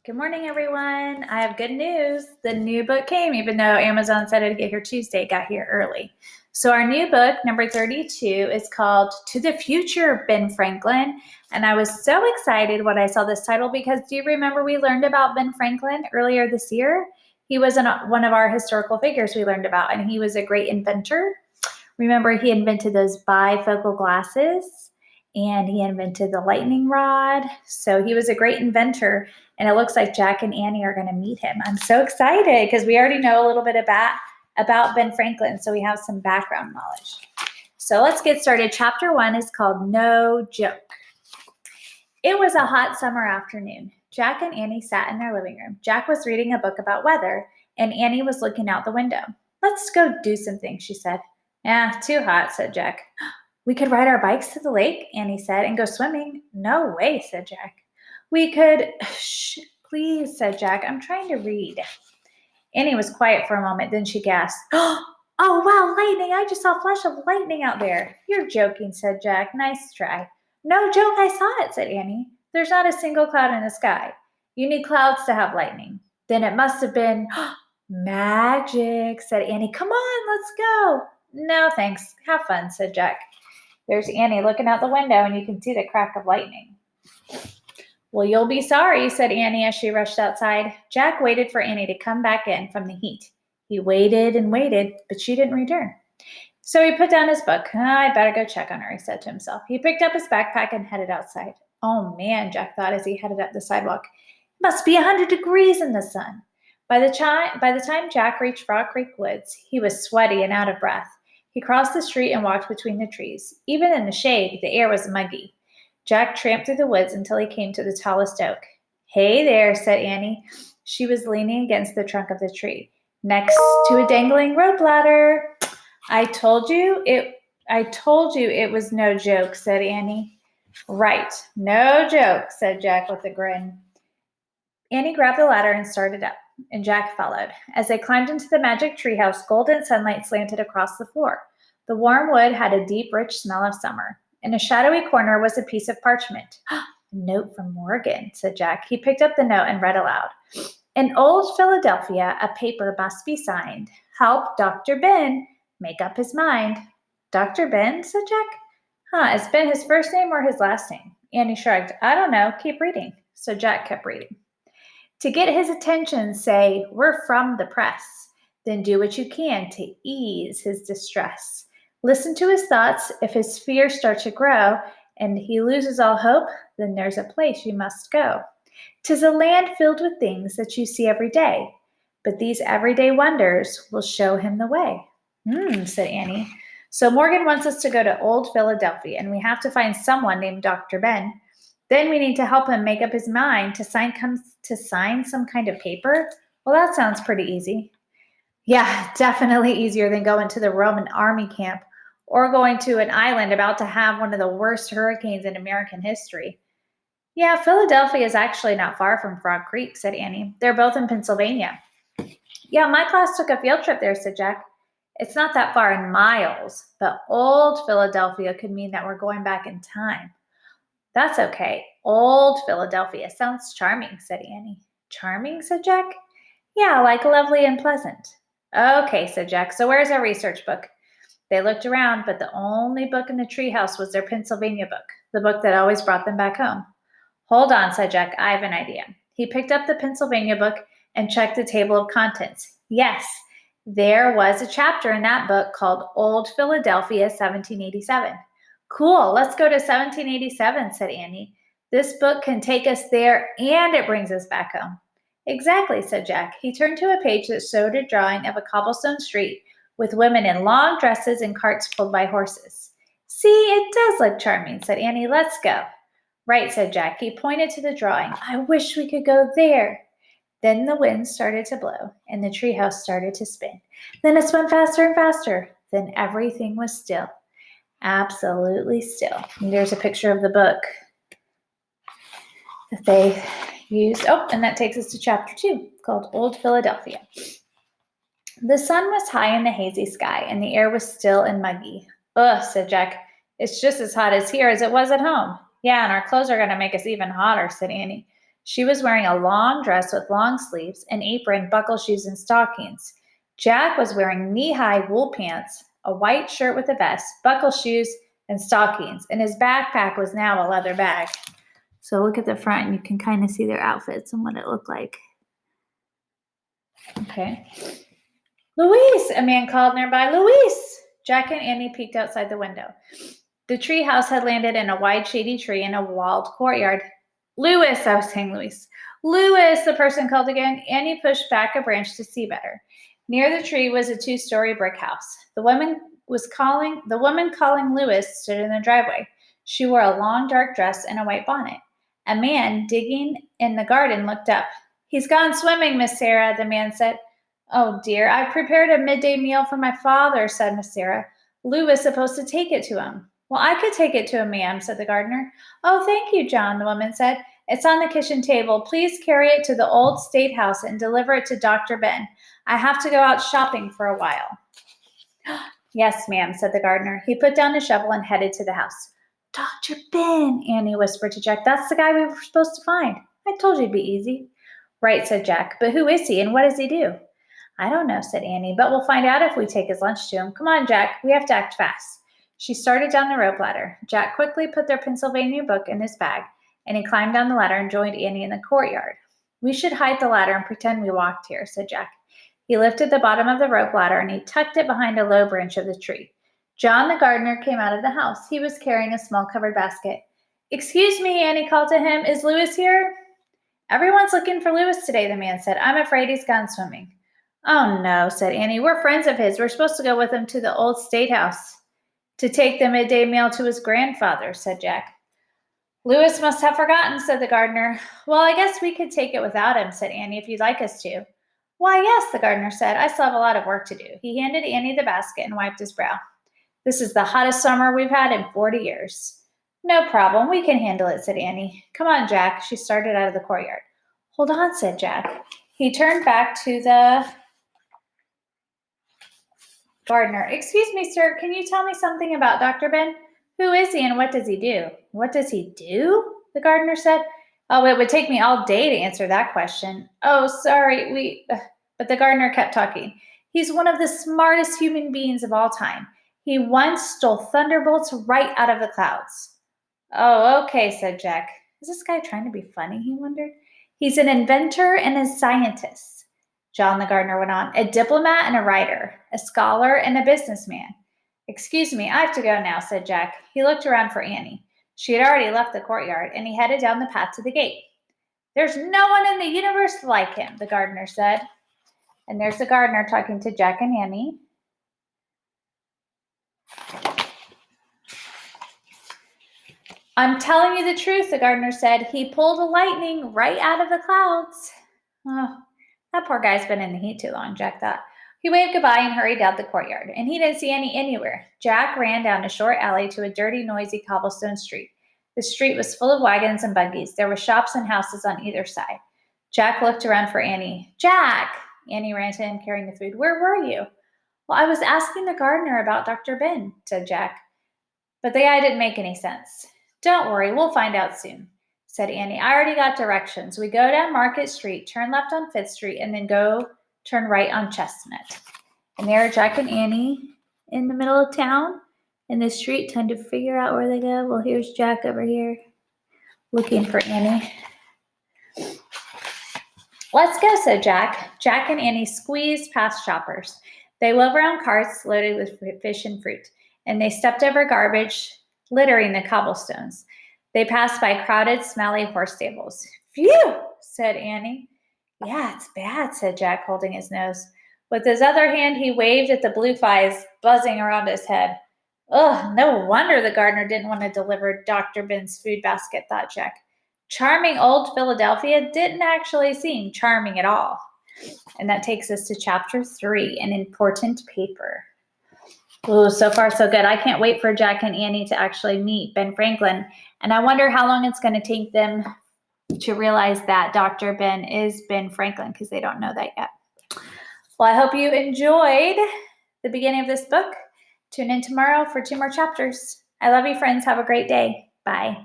Good morning, everyone. I have good news. The new book came, even though Amazon said it'd get here Tuesday, it got here early. So our new book, number 32, is called To the Future, Ben Franklin. And I was so excited when I saw this title because do you remember we learned about Ben Franklin earlier this year? He was one of our historical figures we learned about, and he was a great inventor. Remember, he invented those bifocal glasses and he invented the lightning rod. So he was a great inventor, and it looks like Jack and Annie are going to meet him. I'm so excited because we already know a little bit about Ben Franklin, so we have some background knowledge. So let's get started. Chapter 1 is called No Joke. It was a hot summer afternoon. Jack and Annie sat in their living room. Jack was reading a book about weather, and Annie was looking out the window. Let's go do something, she said. Yeah, too hot, said Jack. We could ride our bikes to the lake, Annie said, and go swimming. No way, said Jack. We could, shh, please, said Jack. I'm trying to read. Annie was quiet for a moment, then she gasped. Oh, wow, lightning. I just saw a flash of lightning out there. You're joking, said Jack. Nice try. No joke, I saw it, said Annie. There's not a single cloud in the sky. You need clouds to have lightning. Then it must have been magic, said Annie. Come on, let's go. No, thanks. Have fun, said Jack. There's Annie looking out the window, and you can see the crack of lightning. Well, you'll be sorry, said Annie as she rushed outside. Jack waited for Annie to come back in from the heat. He waited and waited, but she didn't return. So he put down his book. I better go check on her, he said to himself. He picked up his backpack and headed outside. Oh, man, Jack thought as he headed up the sidewalk. It must be 100 degrees in the sun. By the time Jack reached Frog Creek Woods, he was sweaty and out of breath. He crossed the street and walked between the trees. Even in the shade, the air was muggy. Jack tramped through the woods until he came to the tallest oak. Hey there, said Annie. She was leaning against the trunk of the tree, next to a dangling rope ladder. I told you it was no joke, said Annie. Right, no joke, said Jack with a grin. Annie grabbed the ladder and started up, and Jack followed. As they climbed into the magic treehouse, golden sunlight slanted across the floor. The warm wood had a deep, rich smell of summer. In a shadowy corner was a piece of parchment. A note from Morgan, said Jack. He picked up the note and read aloud. In old Philadelphia, a paper must be signed. Help Dr. Ben make up his mind. Dr. Ben, said Jack. Is Ben his first name or his last name? Annie shrugged. I don't know. Keep reading. So Jack kept reading. To get his attention, say, we're from the press. Then do what you can to ease his distress. Listen to his thoughts. If his fears start to grow and he loses all hope, then there's a place you must go. 'Tis a land filled with things that you see every day, but these everyday wonders will show him the way. Said Annie. So Morgan wants us to go to old Philadelphia, and we have to find someone named Dr. Ben. Then we need to help him make up his mind to sign some kind of paper. Well, that sounds pretty easy. Yeah, definitely easier than going to the Roman army camp or going to an island about to have one of the worst hurricanes in American history. Yeah, Philadelphia is actually not far from Frog Creek, said Annie. They're both in Pennsylvania. Yeah, my class took a field trip there, said Jack. It's not that far in miles, but old Philadelphia could mean that we're going back in time. That's okay. Old Philadelphia sounds charming, said Annie. Charming, said Jack. Yeah, like lovely and pleasant. Okay, said Jack. So where's our research book? They looked around, but the only book in the treehouse was their Pennsylvania book, the book that always brought them back home. Hold on, said Jack. I have an idea. He picked up the Pennsylvania book and checked the table of contents. Yes, there was a chapter in that book called Old Philadelphia 1787. Cool, let's go to 1787, said Annie. This book can take us there and it brings us back home. Exactly, said Jack. He turned to a page that showed a drawing of a cobblestone street with women in long dresses and carts pulled by horses. See, it does look charming, said Annie. Let's go. Right, said Jack. He pointed to the drawing. I wish we could go there. Then the wind started to blow, and the treehouse started to spin. Then it spun faster and faster. Then everything was still. Absolutely still. And there's a picture of the book that they used. Oh, and that takes us to chapter 2, called Old Philadelphia. The sun was high in the hazy sky, and the air was still and muggy. Ugh, said Jack. It's just as hot as here as it was at home. Yeah, and our clothes are going to make us even hotter, said Annie. She was wearing a long dress with long sleeves, an apron, buckle shoes, and stockings. Jack was wearing knee-high wool pants, a white shirt with a vest, buckle shoes, and stockings, and his backpack was now a leather bag. So look at the front, and you can kind of see their outfits and what it looked like. Okay. Luis, a man called nearby. Luis! Jack and Annie peeked outside the window. The tree house had landed in a wide, shady tree in a walled courtyard. Luis, I was saying Luis. Luis, the person called again. Annie pushed back a branch to see better. Near the tree was a 2-story brick house. The woman calling Luis stood in the driveway. She wore a long, dark dress and a white bonnet. A man digging in the garden looked up. He's gone swimming, Miss Sarah, the man said. Oh, dear, I've prepared a midday meal for my father, said Miss Sarah. Lou is supposed to take it to him. Well, I could take it to him, ma'am, said the gardener. Oh, thank you, John, the woman said. It's on the kitchen table. Please carry it to the old state house and deliver it to Dr. Ben. I have to go out shopping for a while. Yes, ma'am, said the gardener. He put down his shovel and headed to the house. Dr. Ben, Annie whispered to Jack. That's the guy we were supposed to find. I told you it'd be easy. Right, said Jack. But who is he and what does he do? I don't know, said Annie, but we'll find out if we take his lunch to him. Come on, Jack. We have to act fast. She started down the rope ladder. Jack quickly put their Pennsylvania book in his bag, and he climbed down the ladder and joined Annie in the courtyard. We should hide the ladder and pretend we walked here, said Jack. He lifted the bottom of the rope ladder and he tucked it behind a low branch of the tree. John the gardener came out of the house. He was carrying a small covered basket. Excuse me, Annie called to him. Is Louis here? Everyone's looking for Louis today, the man said. I'm afraid he's gone swimming. Oh, no, said Annie. We're friends of his. We're supposed to go with him to the old state house to take the midday meal to his grandfather, said Jack. Louis must have forgotten, said the gardener. Well, I guess we could take it without him, said Annie, if you'd like us to. Why, yes, the gardener said. I still have a lot of work to do. He handed Annie the basket and wiped his brow. This is the hottest summer we've had in 40 years. No problem. We can handle it, said Annie. Come on, Jack. She started out of the courtyard. Hold on, said Jack. He turned back to the gardener. Excuse me, sir. Can you tell me something about Dr. Ben? Who is he and what does he do? What does he do? The gardener said. Oh, it would take me all day to answer that question. Oh, sorry. But the gardener kept talking. He's one of the smartest human beings of all time. He once stole thunderbolts right out of the clouds. Oh, okay, said Jack. Is this guy trying to be funny, he wondered. He's an inventor and a scientist, John the gardener went on, a diplomat and a writer, a scholar and a businessman. Excuse me, I have to go now, said Jack. He looked around for Annie. She had already left the courtyard, and he headed down the path to the gate. There's no one in the universe like him, the gardener said. And there's the gardener talking to Jack and Annie. I'm telling you the truth, the gardener said. He pulled the lightning right out of the clouds. Oh, that poor guy's been in the heat too long, Jack thought. He waved goodbye and hurried out the courtyard, and he didn't see Annie anywhere. Jack ran down a short alley to a dirty, noisy cobblestone street. The street was full of wagons and buggies. There were shops and houses on either side. Jack looked around for Annie. Jack! Annie ran to him carrying the food. Where were you? Well, I was asking the gardener about Dr. Ben, said Jack. But the guy didn't make any sense. Don't worry, we'll find out soon, said Annie. I already got directions. We go down Market Street, turn left on 5th Street, and then turn right on Chestnut. And there are Jack and Annie in the middle of town in the street trying to figure out where they go. Well, here's Jack over here looking for Annie. Let's go, said Jack. Jack and Annie squeezed past shoppers. They wove around carts loaded with fish and fruit, and they stepped over garbage littering the cobblestones. They passed by crowded, smelly horse stables. Phew, said Annie. Yeah, it's bad, said Jack, holding his nose. With his other hand, he waved at the blue flies buzzing around his head. Ugh, no wonder the gardener didn't want to deliver Dr. Ben's food basket, thought Jack. Charming old Philadelphia didn't actually seem charming at all. And that takes us to chapter 3, an important paper. Ooh, so far so good. I can't wait for Jack and Annie to actually meet Ben Franklin. And I wonder how long it's going to take them to realize that Dr. Ben is Ben Franklin, because they don't know that yet. Well, I hope you enjoyed the beginning of this book. Tune in tomorrow for 2 more chapters. I love you, friends. Have a great day. Bye.